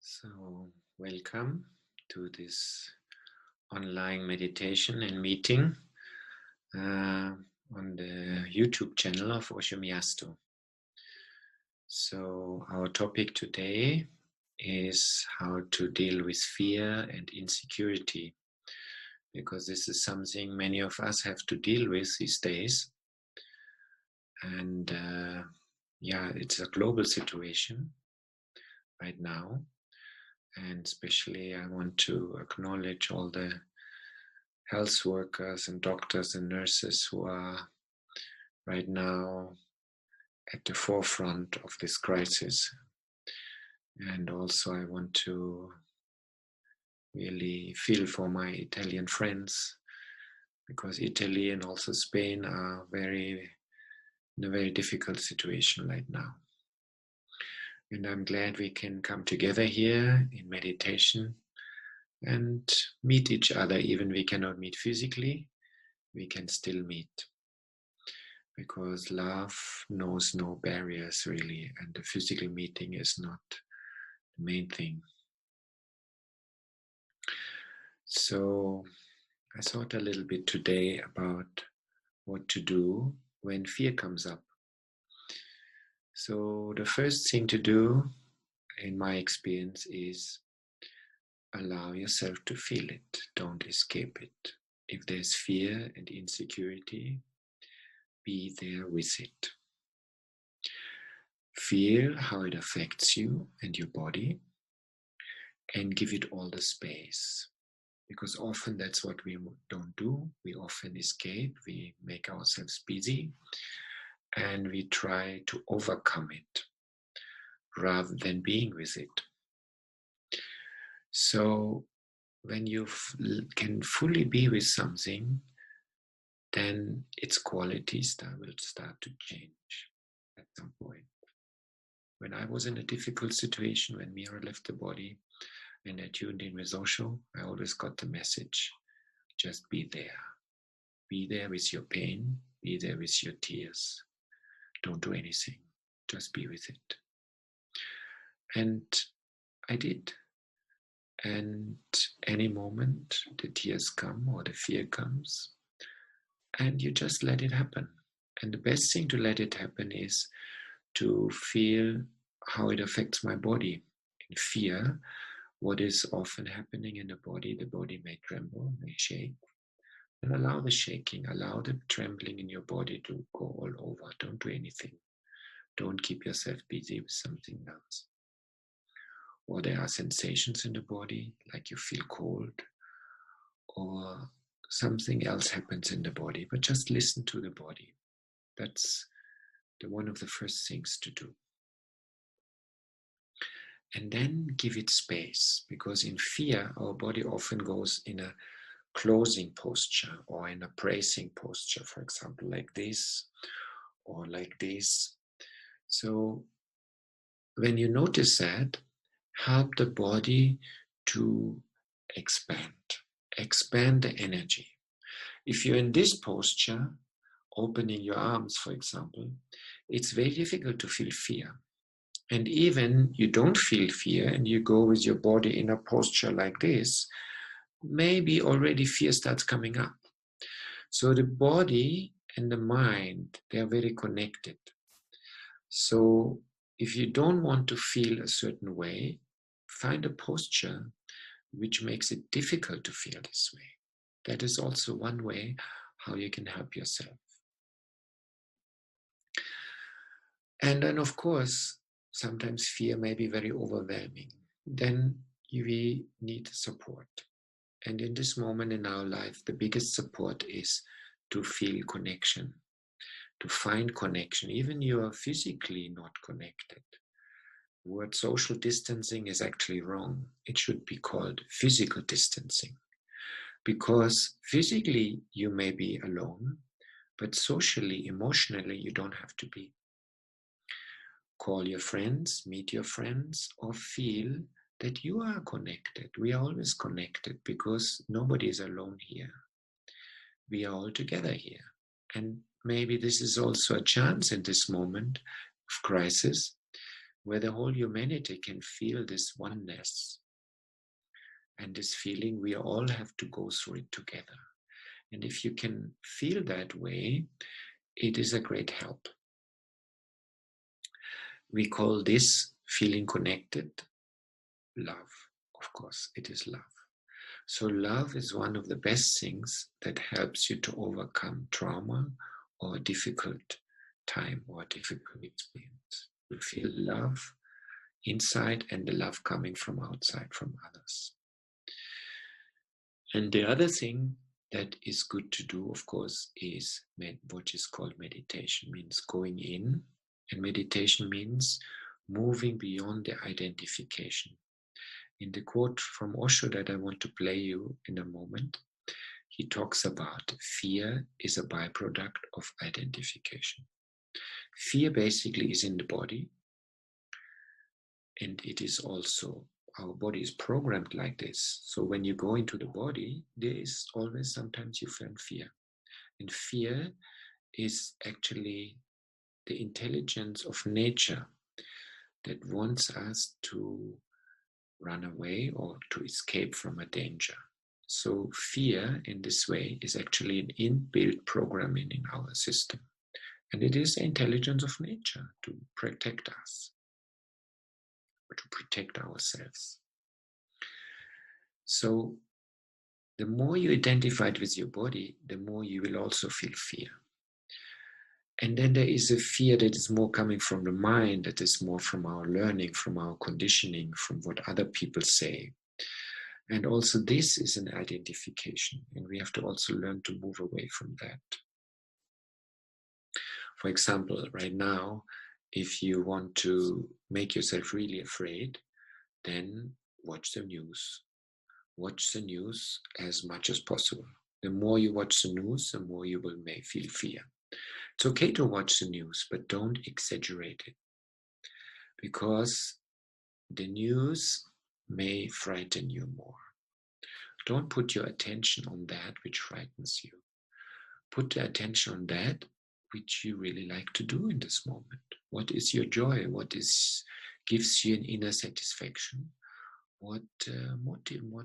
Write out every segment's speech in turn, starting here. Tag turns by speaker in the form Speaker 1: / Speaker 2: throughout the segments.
Speaker 1: So, welcome to this online meditation and meeting on the YouTube channel of Osho Miasto. So, our topic today is how to deal with fear and insecurity, because this is something many of us have to deal with these days. And it's a global situation right now. And especially I want to acknowledge all the health workers and doctors and nurses who are right now at the forefront of this crisis. And also I want to really feel for my Italian friends, because Italy and also Spain are in a very difficult situation right now. And I'm glad we can come together here in meditation and meet each other. Even we cannot meet physically, we can still meet. Because love knows no barriers really, and the physical meeting is not the main thing. So I thought a little bit today about what to do when fear comes up. So the first thing to do, in my experience, is allow yourself to feel it. Don't escape it. If there's fear and insecurity, be there with it. Feel how it affects you and your body, and give it all the space. Because often that's what we don't do. We often escape, we make ourselves busy, and we try to overcome it rather than being with it. So when you can fully be with something, then its qualities will start to change at some point. When I was in a difficult situation, when Mira left the body and I tuned in with Osho, I always got the message, just be there. Be there with your pain, be there with your tears. Don't do anything, just be with it. And I did. And any moment the tears come or the fear comes, and you just let it happen. And the best thing to let it happen is to feel how it affects my body. In fear, what is often happening in the body may tremble, may shake. And allow the shaking, allow the trembling in your body to go all over. Don't do anything. Don't keep yourself busy with something else. Or there are sensations in the body, like you feel cold, or something else happens in the body, but just listen to the body. That's one of the first things to do. And then give it space, because in fear, our body often goes in a closing posture or in a bracing posture, for example, like this or like this. So when you notice that, help the body to expand the energy. If you're in this posture, opening your arms, for example, it's very difficult to feel fear. And even you don't feel fear and you go with your body in a posture like this, maybe already fear starts coming up. So the body and the mind, they are very connected. So if you don't want to feel a certain way, find a posture which makes it difficult to feel this way. That is also one way how you can help yourself. And then, of course, sometimes fear may be very overwhelming. Then we need support. And in this moment in our life, the biggest support is to feel connection, to find connection, even you are physically not connected. The word social distancing is actually wrong. It should be called physical distancing, because physically you may be alone, but socially, emotionally, you don't have to be. Call your friends, meet your friends, or feel that you are connected. We are always connected, because nobody is alone here. We are all together here. And maybe this is also a chance in this moment of crisis, where the whole humanity can feel this oneness and this feeling we all have to go through it together. And if you can feel that way, it is a great help. We call this feeling connected love. Of course, it is love. So love is one of the best things that helps you to overcome trauma or a difficult time or a difficult experience. You feel love inside and the love coming from outside, from others. And the other thing that is good to do, of course, is what is called meditation, means going in. And meditation means moving beyond the identification. In the quote from Osho that I want to play you in a moment, he talks about fear is a byproduct of identification. Fear basically is in the body, and it is also, our body is programmed like this. So when you go into the body, there is always sometimes you feel fear. And fear is actually the intelligence of nature that wants us to run away or to escape from a danger. So fear in this way is actually an inbuilt programming in our system. And it is the intelligence of nature to protect us, or to protect ourselves. So the more you identify with your body, the more you will also feel fear. And then there is a fear that is more coming from the mind, that is more from our learning, from our conditioning, from what other people say. And also this is an identification, and we have to also learn to move away from that. For example, right now, if you want to make yourself really afraid, then watch the news. Watch the news as much as possible. The more you watch the news, the more you may feel fear. It's okay to watch the news, but don't exaggerate it, because the news may frighten you more. Don't put your attention on that which frightens you. Put the attention on that which you really like to do in this moment. What is your joy? What gives you an inner satisfaction? What you want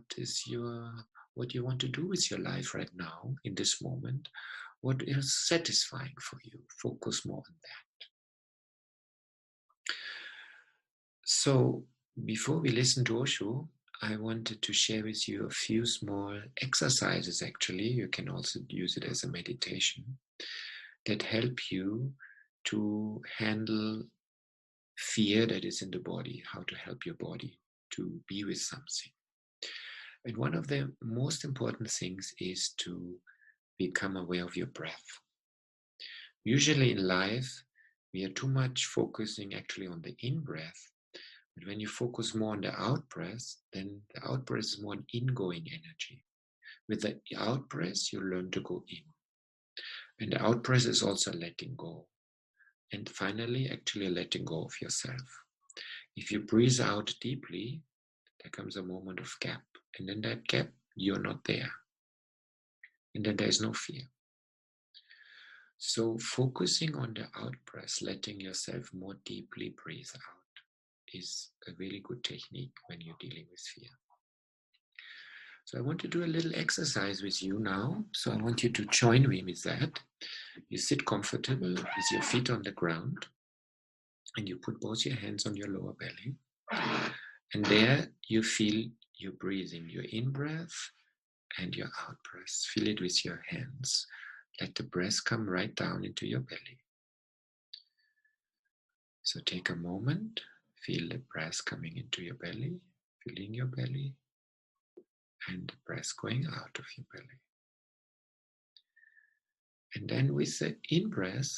Speaker 1: to do with your life right now in this moment? What is satisfying for you? Focus more on that. So before we listen to Osho, I wanted to share with you a few small exercises. Actually, you can also use it as a meditation that help you to handle fear that is in the body, how to help your body to be with something. And one of the most important things is to become aware of your breath. Usually in life, we are too much focusing actually on the in-breath. But when you focus more on the out-breath, then the out-breath is more an ingoing energy. With the out-breath, you learn to go in. And the out-breath is also letting go. And finally, actually letting go of yourself. If you breathe out deeply, there comes a moment of gap. And in that gap, you're not there. And then there's no fear. So focusing on the out-breath, letting yourself more deeply breathe out, is a really good technique when you're dealing with fear. So I want to do a little exercise with you now. So I want you to join me with that. You sit comfortable with your feet on the ground, and you put both your hands on your lower belly. And there you feel your breathing, your in-breath and your out-breath. Feel it with your hands. Let the breath come right down into your belly. So take a moment, feel the breath coming into your belly, filling your belly, and the breath going out of your belly. And then with the in-breath,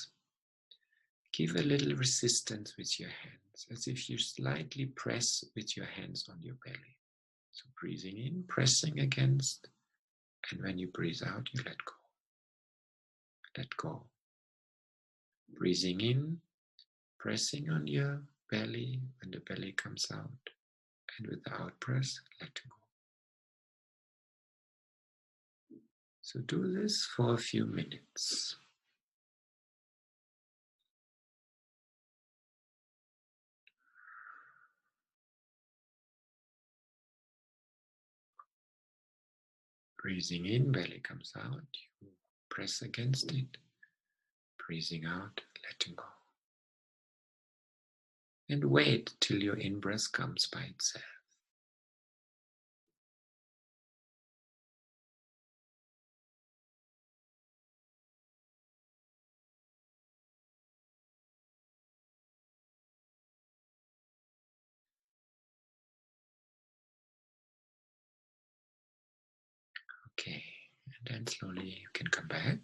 Speaker 1: give a little resistance with your hands, as if you slightly press with your hands on your belly. So breathing in, pressing against, and when you breathe out, you let go. Let go. Breathing in, pressing on your belly when the belly comes out, and with the out-breath, letting go. So do this for a few minutes. Breathing in, belly comes out, you press against it. Breathing out, letting go. And wait till your in-breath comes by itself. Okay, and then slowly you can come back.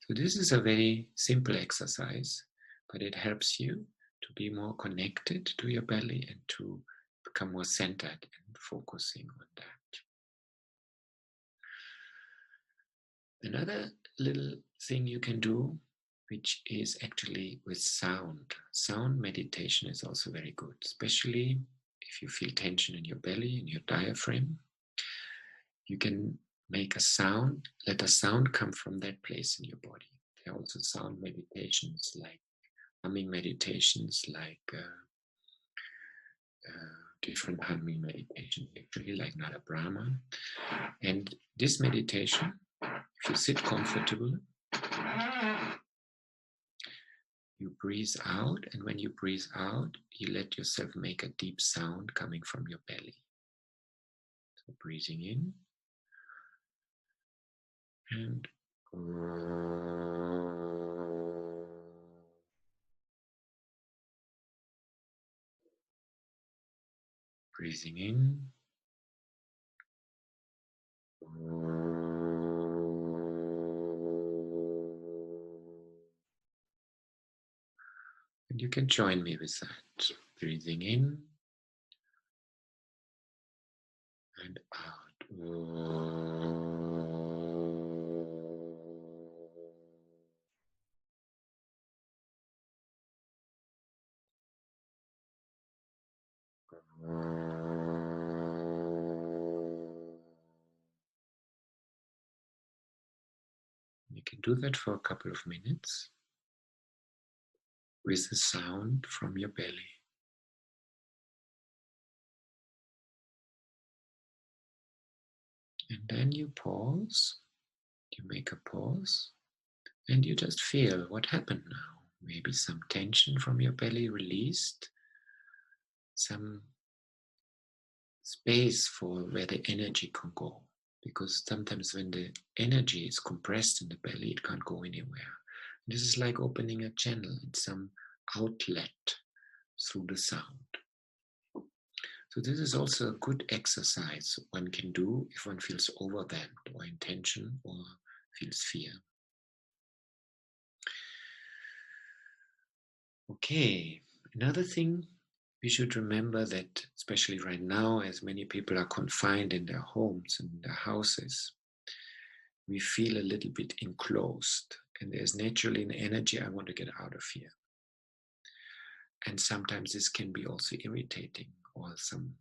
Speaker 1: So this is a very simple exercise, but it helps you to be more connected to your belly and to become more centered and focusing on that. Another little thing you can do, which is actually with sound. Sound meditation is also very good, especially if you feel tension in your belly, in your diaphragm. You can make a sound, let a sound come from that place in your body. There are also sound meditations like humming meditations, like different humming meditations, actually, like Nada Brahma. And this meditation, if you sit comfortable, you breathe out, and when you breathe out, you let yourself make a deep sound coming from your belly. So breathing in, and breathing in, and you can join me with that. Breathing in and out. You can do that for a couple of minutes with the sound from your belly. And then you pause, you make a pause, and you just feel what happened now. Maybe some tension from your belly released, some space for where the energy can go. Because sometimes when the energy is compressed in the belly, it can't go anywhere. This is like opening a channel and some outlet through the sound. So this is also a good exercise one can do if one feels overwhelmed or in tension or feels fear. Okay, another thing we should remember that, especially right now, as many people are confined in their homes and their houses, we feel a little bit enclosed, and there's naturally an energy, I want to get out of here. And sometimes this can be also irritating, or some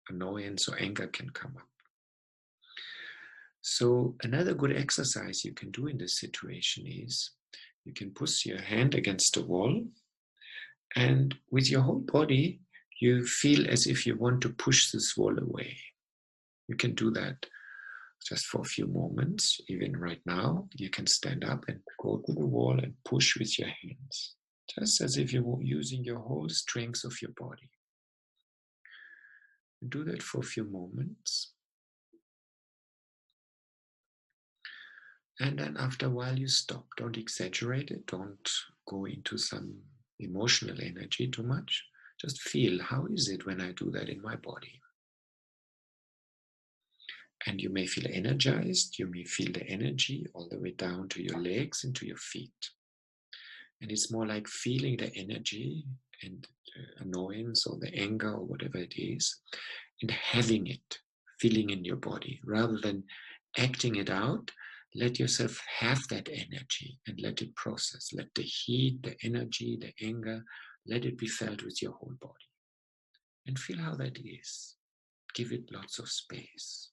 Speaker 1: annoyance or anger can come up. So another good exercise you can do in this situation is you can push your hand against the wall, and with your whole body, you feel as if you want to push this wall away. You can do that just for a few moments. Even right now, you can stand up and go to the wall and push with your hands, just as if you were using your whole strength of your body. Do that for a few moments. And then after a while, you stop. Don't exaggerate it. Don't go into some emotional energy too much. Just feel, how is it when I do that in my body? And you may feel energized. You may feel the energy all the way down to your legs and to your feet. And it's more like feeling the energy and the annoyance or the anger or whatever it is, and having it, feeling in your body, rather than acting it out. Let yourself have that energy and let it process. Let the heat, the energy, the anger, let it be felt with your whole body. And feel how that is. Give it lots of space.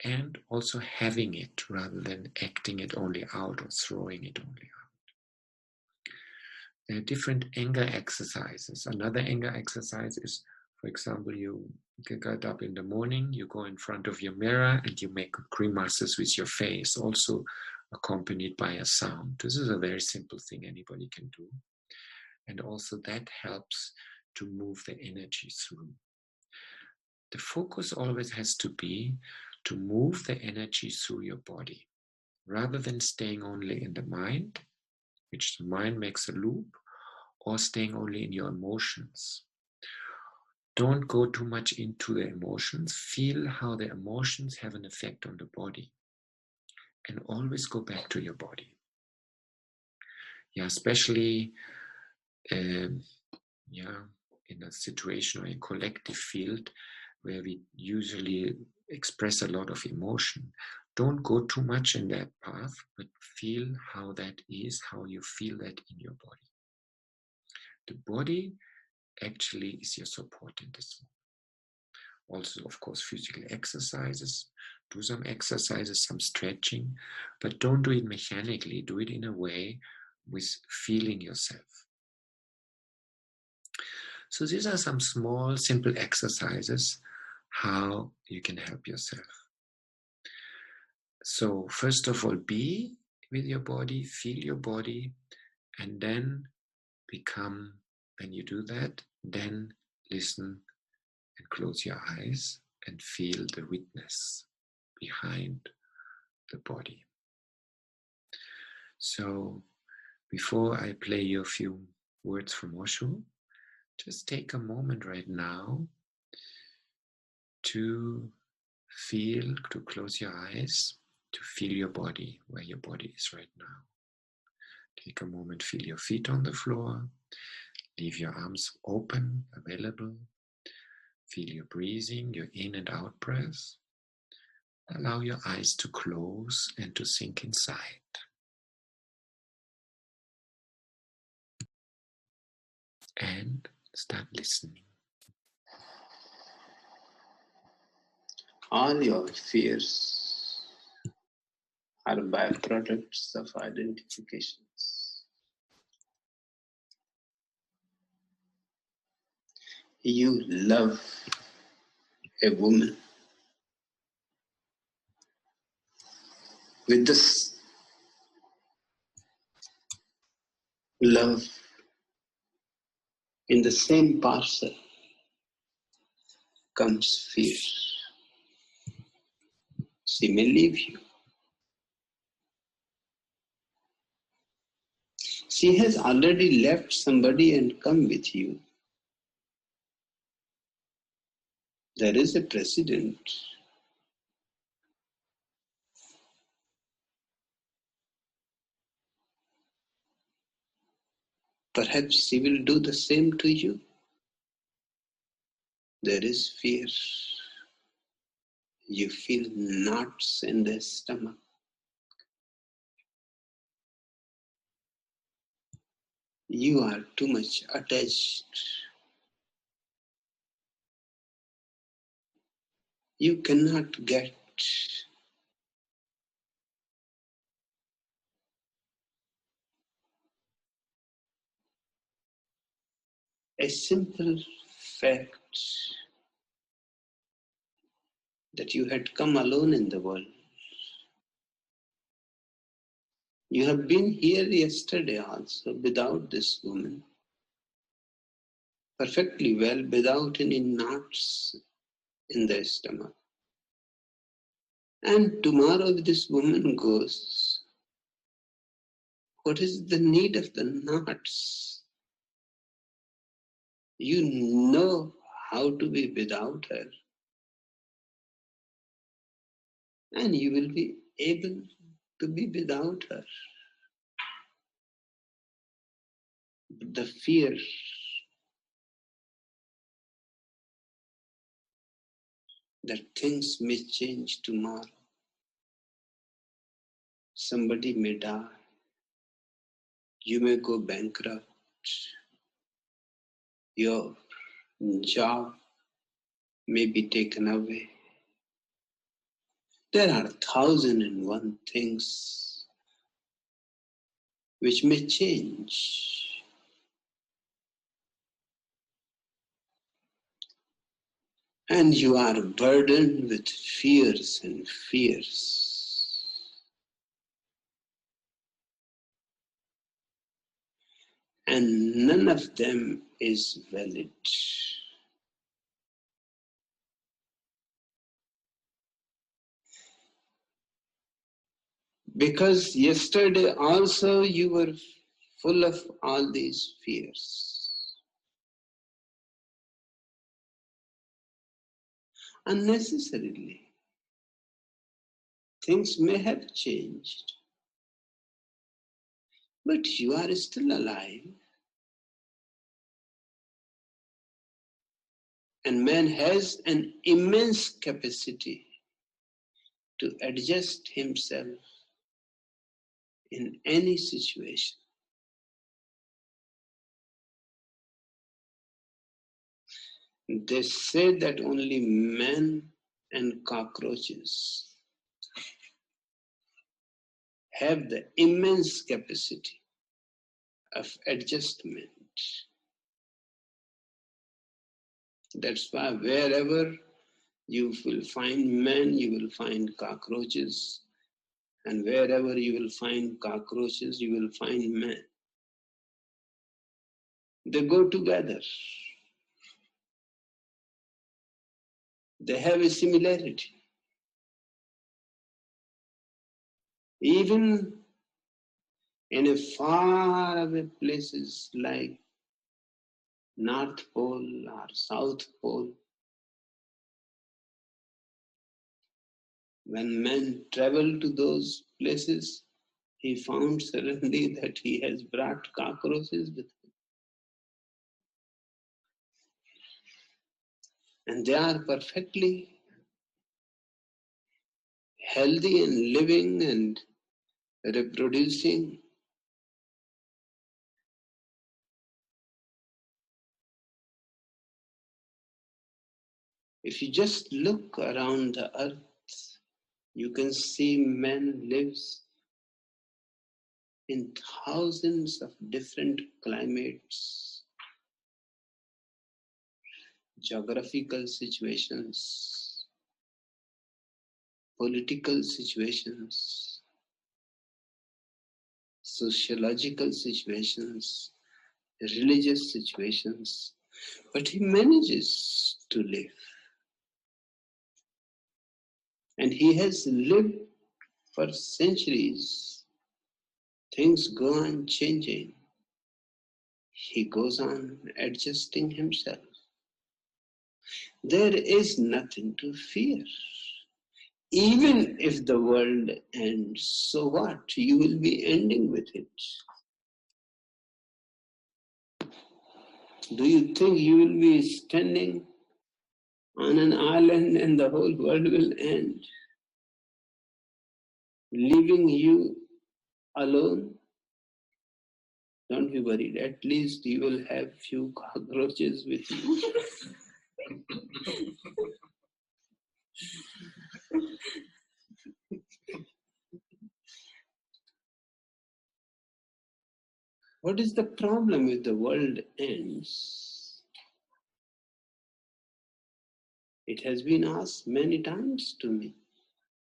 Speaker 1: And also having it rather than acting it only out or throwing it only out. There are different anger exercises. Another anger exercise is, For example, you get up in the morning, you go in front of your mirror and you make grimaces with your face, also accompanied by a sound. This is a very simple thing anybody can do. And also that helps to move the energy through. The focus always has to be to move the energy through your body, rather than staying only in the mind, which the mind makes a loop, or staying only in your emotions. Don't go too much into the emotions. Feel how the emotions have an effect on the body. And always go back to your body. Yeah, especially in a situation or a collective field where we usually express a lot of emotion. Don't go too much in that path, but feel how that is, how you feel that in your body. The body actually is your support in this moment. Also, of course, physical exercises. Do some exercises, some stretching, but don't do it mechanically. Do it in a way with feeling yourself. So these are some small, simple exercises how you can help yourself. So first of all, be with your body, feel your body, and then become, when you do that, then listen and close your eyes and feel the witness behind the body. So before I play you a few words from Osho, just take a moment right now to feel, to close your eyes, to feel your body, where your body is right now. Take a moment, feel your feet on the floor, leave your arms open, available. Feel your breathing, your in and out breath. Allow your eyes to close and to sink inside. And start listening.
Speaker 2: All your fears are byproducts of identifications. You love a woman with this love in the same parcel comes fear. She may leave you. She has already left somebody and come with you. There is a precedent. Perhaps she will do the same to you. There is fear. You feel knots in the stomach. You are too much attached. You cannot get a simple fact that you had come alone in the world. You have been here yesterday also without this woman. Perfectly well, without any knots in the stomach. And tomorrow this woman goes. What is the need of the knots? You know how to be without her. And you will be able to be without her. But the fear that things may change tomorrow. Somebody may die. You may go bankrupt. Your job may be taken away. There are 1,001 things which may change. And you are burdened with fears and fears. And none of them is valid. Because yesterday also you were full of all these fears. Unnecessarily. Things may have changed, but you are still alive. And man has an immense capacity to adjust himself in any situation. They say that only men and cockroaches have the immense capacity of adjustment. That's why wherever you will find men, you will find cockroaches. And wherever you will find cockroaches, you will find men. They go together. They have a similarity. Even in a far away places like North Pole or South Pole, when man traveled to those places, he found suddenly that he has brought cockroaches with him. And they are perfectly healthy and living and reproducing. If you just look around the earth, you can see man lives in thousands of different climates, geographical situations, political situations, sociological situations, religious situations, but he manages to live. And he has lived for centuries. Things go on changing. He goes on adjusting himself. There is nothing to fear. Even if the world ends, so what? You will be ending with it. Do you think you will be standing on an island and the whole world will end, leaving you alone? Don't be worried. At least you will have few cockroaches with you. What is the problem if the world ends? It has been asked many times to me.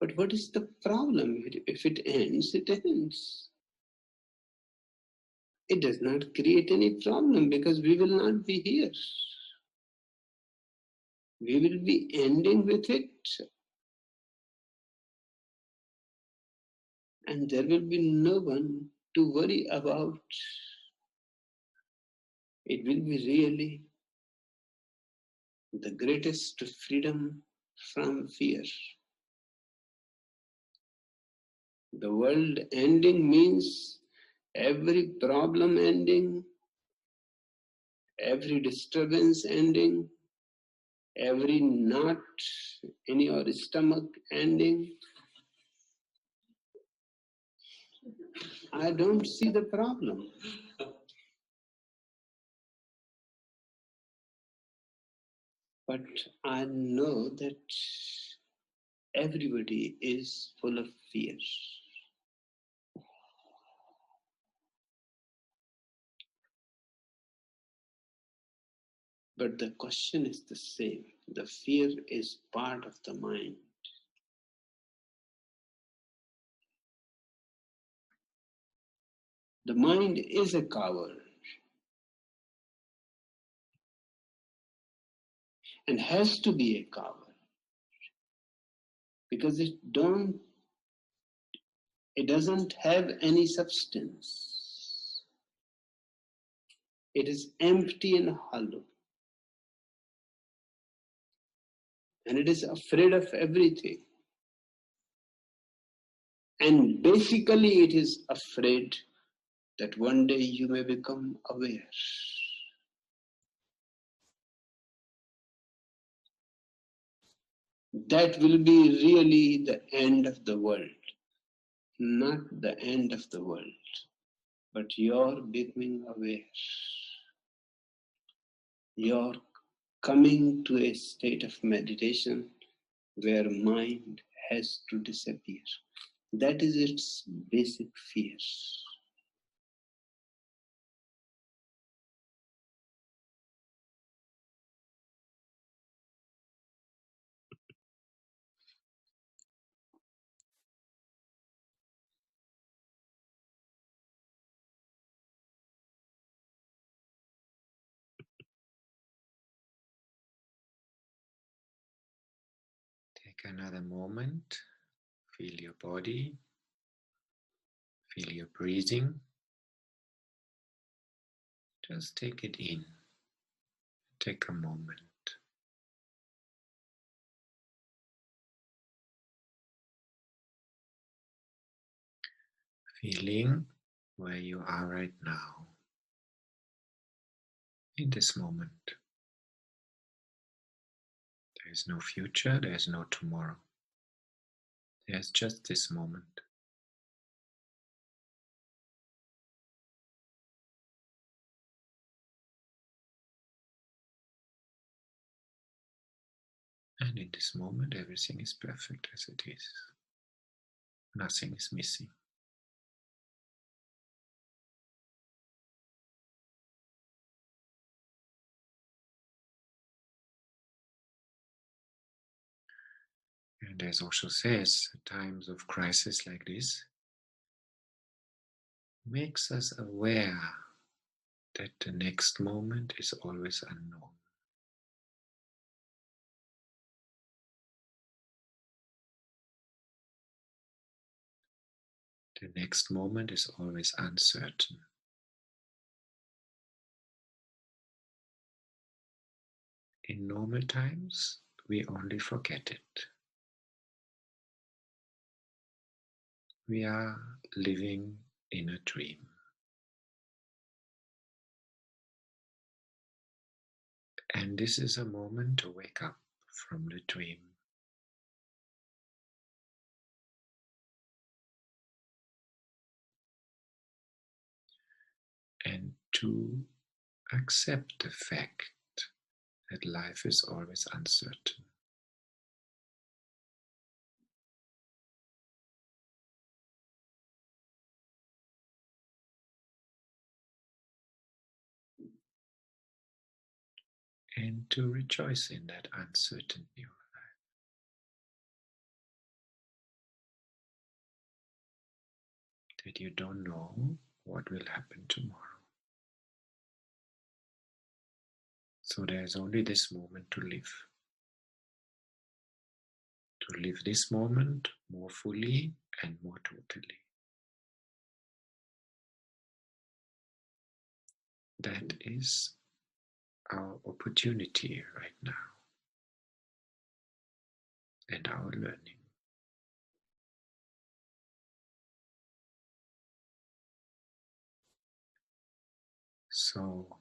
Speaker 2: But what is the problem? If it ends, it ends. It does not create any problem because we will not be here. We will be ending with it. And there will be no one to worry about. It will be really the greatest freedom from fear. The world ending means every problem ending, every disturbance ending, every knot in your stomach ending. I don't see the problem. But I know that everybody is full of fear. But the question is the same. The fear is part of the mind. The mind is a coward and has to be a coward because it doesn't have any substance. It is empty and hollow. And it is afraid of everything. And basically it is afraid that one day you may become aware. That will be really the end of the world. Not the end of the world, but your becoming aware. Your coming to a state of meditation where mind has to disappear. That is its basic fear.
Speaker 1: Take another moment, feel your body, feel your breathing. Just take it in. Take a moment. Feeling where you are right now, in this moment. There is no future, there is no tomorrow. There's just this moment. And in this moment, everything is perfect as it is. Nothing is missing. And as Osho says, times of crisis like this makes us aware that the next moment is always unknown. The next moment is always uncertain. In normal times, we only forget it. We are living in a dream. And this is a moment to wake up from the dream. And to accept the fact that life is always uncertain. And to rejoice in that uncertainty of life. That you don't know what will happen tomorrow. So there's only this moment to live. To live this moment more fully and more totally. That is our opportunity right now and our learning. So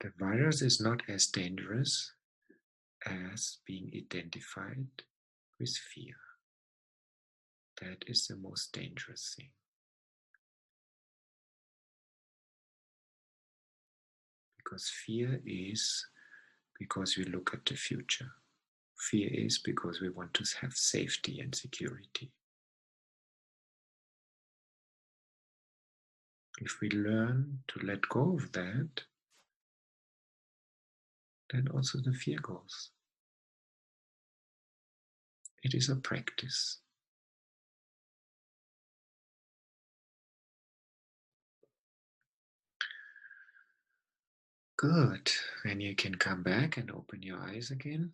Speaker 1: the virus is not as dangerous as being identified with fear. That is the most dangerous thing. Because fear is because we look at the future. Fear is because we want to have safety and security. If we learn to let go of that, then also the fear goes. It is a practice. Good. Then you can come back and open your eyes again.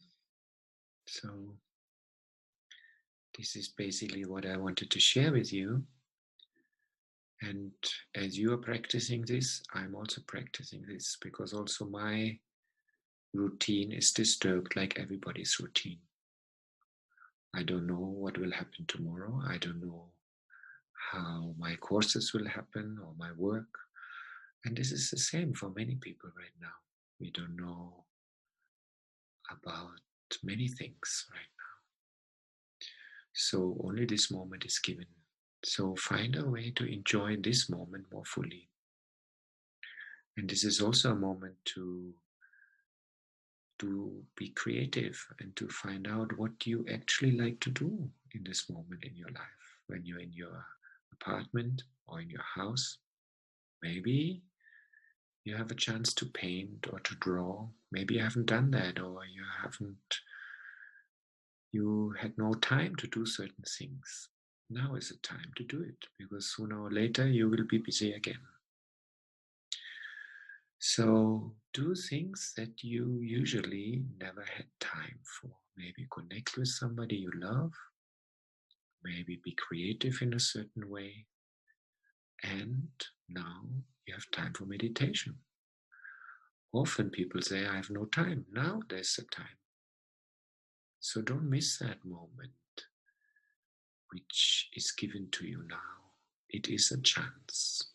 Speaker 1: So this is basically what I wanted to share with you. And as you are practicing this, I'm also practicing this, because also my routine is disturbed like everybody's routine. I don't know what will happen tomorrow. I don't know how my courses will happen or my work. And this is the same for many people right now. We don't know about many things right now. So only this moment is given. So find a way to enjoy this moment more fully. And this is also a moment to be creative and to find out what you actually like to do in this moment in your life. When you're in your apartment or in your house, maybe you have a chance to paint or to draw. Maybe you haven't done that, or you had no time to do certain things. Now is the time to do it, because sooner or later you will be busy again. So do things that you usually never had time for. Maybe connect with somebody you love. Maybe be creative in a certain way. And now you have time for meditation. Often people say, I have no time. Now there's the time. So don't miss that moment which is given to you now. It is a chance.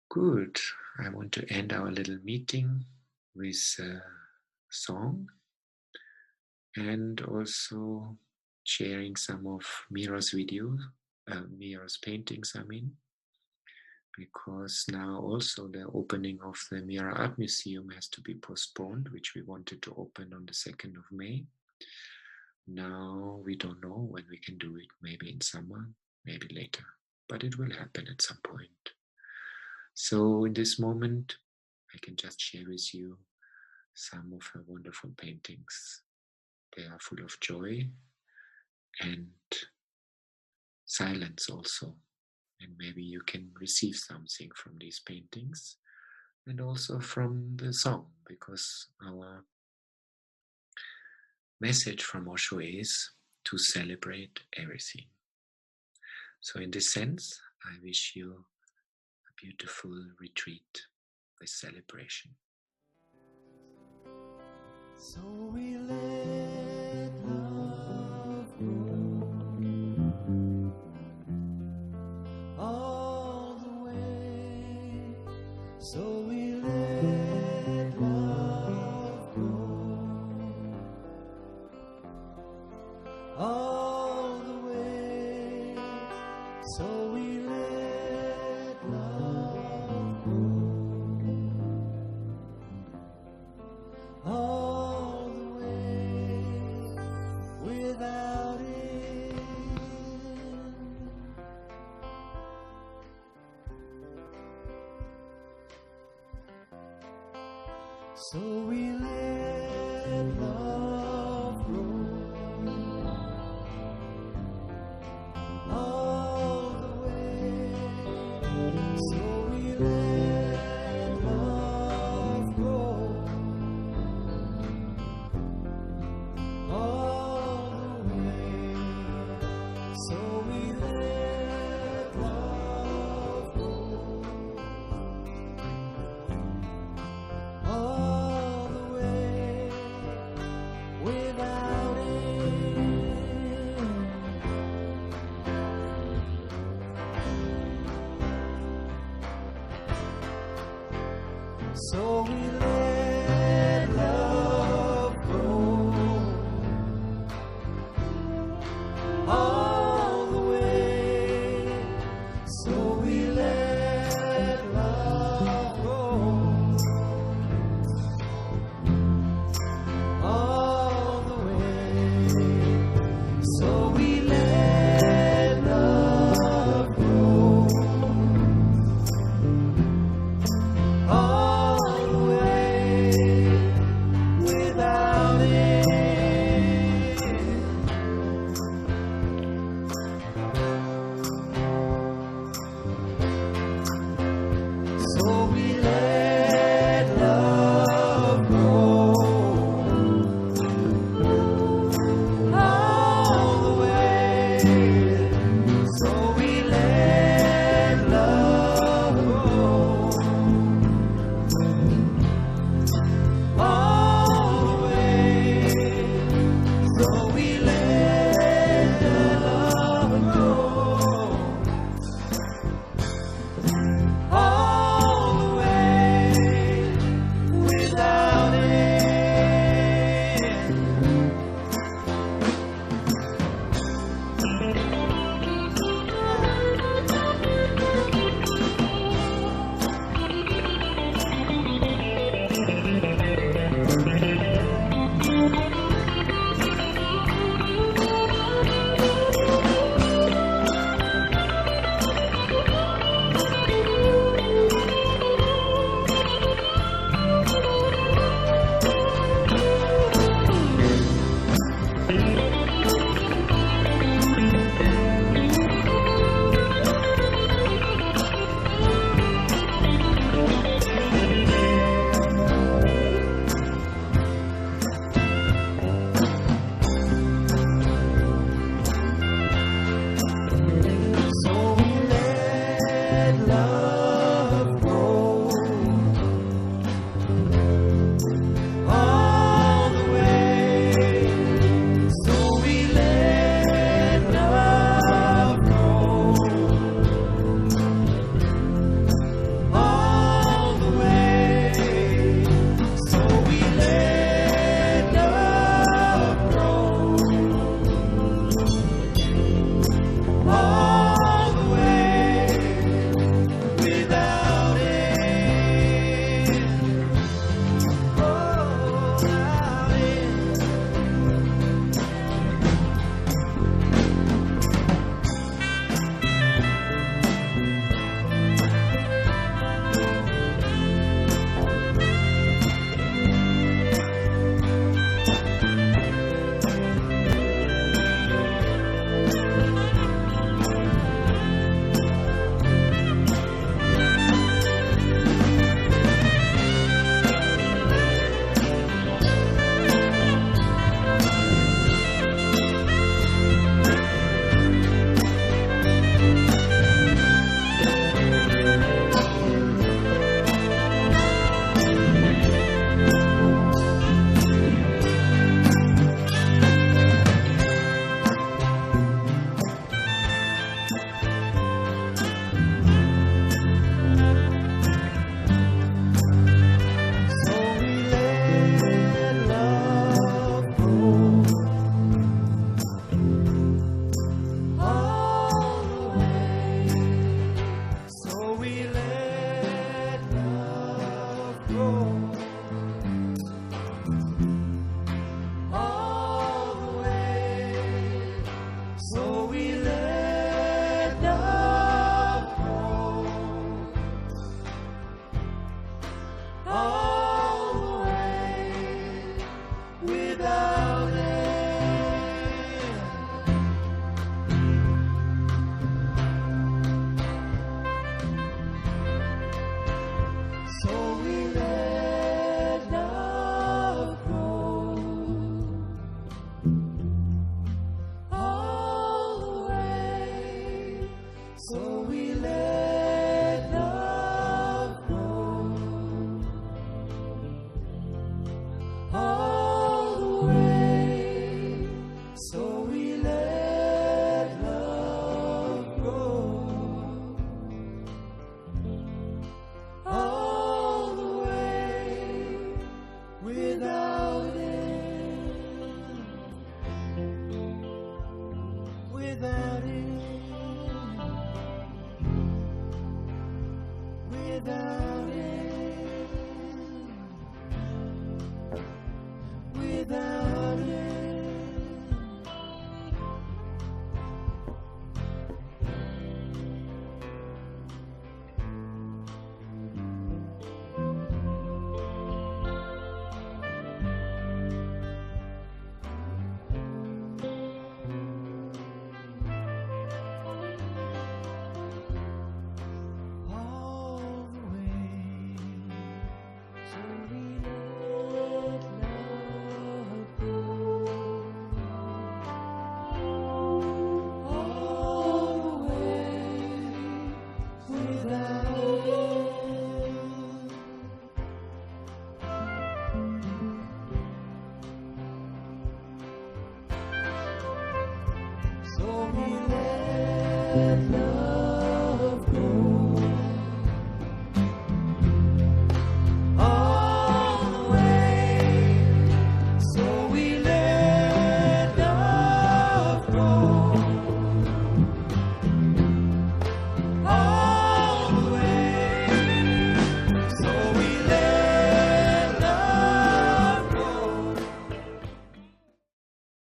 Speaker 1: Good. I want to end our little meeting with a song, and also sharing some of Mira's videos, Mira's paintings, because now also the opening of the Mira Art Museum has to be postponed, which we wanted to open on the 2nd of May. Now we don't know when we can do it, maybe in summer, maybe later, but it will happen at some point. So in this moment, I can just share with you some of her wonderful paintings. They are full of joy and silence also. And maybe you can receive something from these paintings and also from the song, because our message from Osho is to celebrate everything. So in this sense, I wish you a beautiful retreat with celebration.
Speaker 3: So we let love grow all the way. So we let love grow all the way. So we let love grow all the way without end. So we let love grow all the way. So we let love grow all the way. So we let love grow all the way without end. So we let love grow all the way. So we let love grow all the way. So we let love grow all without end, without end. All the way, so we let love go. All the way, without